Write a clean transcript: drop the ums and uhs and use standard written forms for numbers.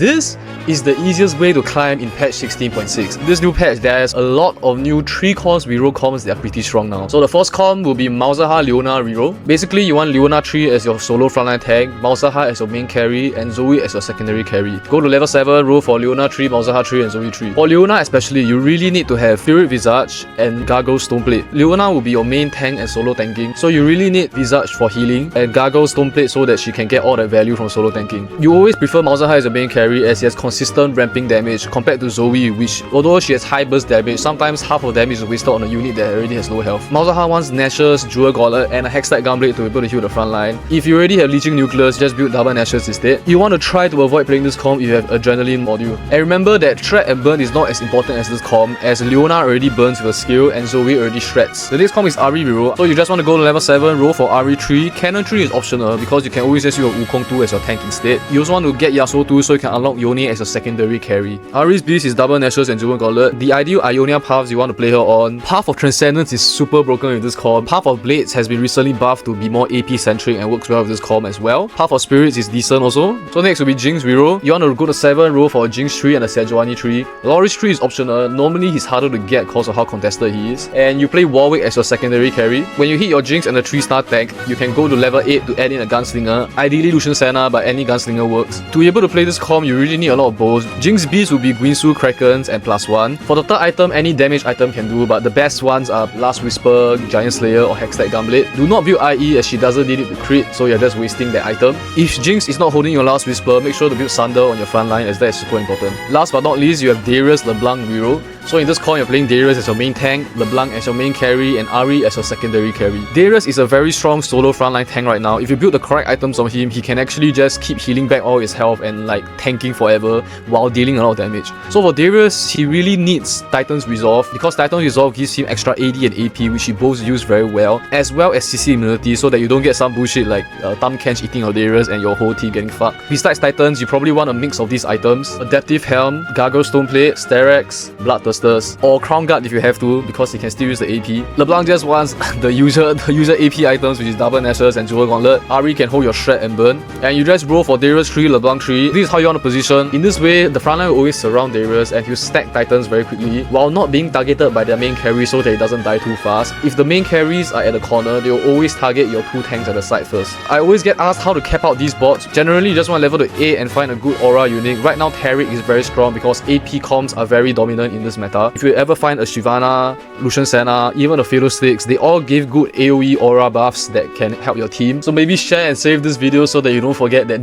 This is the easiest way to climb in patch 16.6. This new patch, there's a lot of new 3-cost reroll comms that are pretty strong now. So the first comm will be Malzahar Leona reroll. Basically, you want Leona 3 as your solo frontline tank, Malzahar as your main carry, and Zoe as your secondary carry. Go to level 7, roll for Leona 3, Malzahar 3, and Zoe 3. For Leona especially, you really need to have Fury Visage and Gargle Stoneplate. Leona will be your main tank and solo tanking, so you really need Visage for healing and Gargle Stoneplate so that she can get all that value from solo tanking. You always prefer Malzahar as your main carry as he has consistent ramping damage compared to Zoe, which although she has high burst damage, sometimes half of damage is wasted on a unit that already has low health. Malzahar wants Nashers, Jewel Gauntlet, and a Hextech Gunblade to be able to heal the front line. If you already have Leeching Nucleus, just build double Nashers instead. You want to try to avoid playing this comp if you have Adrenaline module. And remember that Shred and Burn is not as important as this comp, as Leona already burns with a skill and Zoe already shreds. The next comp is Ahri reroll, so you just want to go to level 7, roll for Ahri 3. Cannon 3 is optional because you can always just use your Wukong 2 as your tank instead. You also want to get Yasuo 2 so you can unlock Yone as a secondary carry. Ahri's beast is double Nashers and Jewel Gauntlet. The ideal Ionia paths you want to play her on. Path of Transcendence is super broken with this comp. Path of Blades has been recently buffed to be more AP centric and works well with this comp as well. Path of Spirits is decent also. So next will be Jinx reroll. You want to go to 7, roll for a Jinx 3 and a Sejuani 3. Loris 3 is optional. Normally he's harder to get because of how contested he is. And you play Warwick as your secondary carry. When you hit your Jinx and a 3-star tank, you can go to level 8 to add in a Gunslinger. Ideally Lucian Senna, but any Gunslinger works. To be able to play this comp, you really need a lot of bows. Jinx Beast will be Guinsoo Krakens and +1. For the third item, any damage item can do, but the best ones are Last Whisper, Giant Slayer, or Hextech Gunblade. Do not build IE as she doesn't need it to crit, so you're just wasting that item. If Jinx is not holding your Last Whisper, make sure to build Sunder on your front line as that is super important. Last but not least, you have Darius, LeBlanc reroll. So in this comp, you're playing Darius as your main tank, LeBlanc as your main carry, and Ahri as your secondary carry. Darius is a very strong solo frontline tank right now. If you build the correct items on him, he can actually just keep healing back all his health and like tanking forever while dealing a lot of damage. So for Darius, he really needs Titan's Resolve because Titan's Resolve gives him extra AD and AP, which he both use very well, as well as CC immunity so that you don't get some bullshit like Thumb Kench eating your Darius and your whole team getting fucked. Besides Titans, you probably want a mix of these items: Adaptive Helm, Gargle Stoneplate, Sterex, Bloodthirsters, or Crown Guard if you have to, because he can still use the AP. LeBlanc just wants the usual AP items, which is double Nashers and Jewel Gauntlet. Ahri can hold your Shred and Burn. And you just roll for Darius 3, LeBlanc 3. This is how you want to position. In this way, the frontline will always surround Darius and he'll stack Titans very quickly while not being targeted by their main carry so that it doesn't die too fast. If the main carries are at the corner, they will always target your 2 tanks at the side first. I always get asked how to cap out these bots. Generally, you just want to level to 8 and find a good aura unit. Right now, Taric is very strong because AP comms are very dominant in this meta. If you ever find a Shyvana, Lucian Senna, even a Fiddlesticks, they all give good AoE aura buffs that can help your team. So maybe share and save this video so that you don't forget that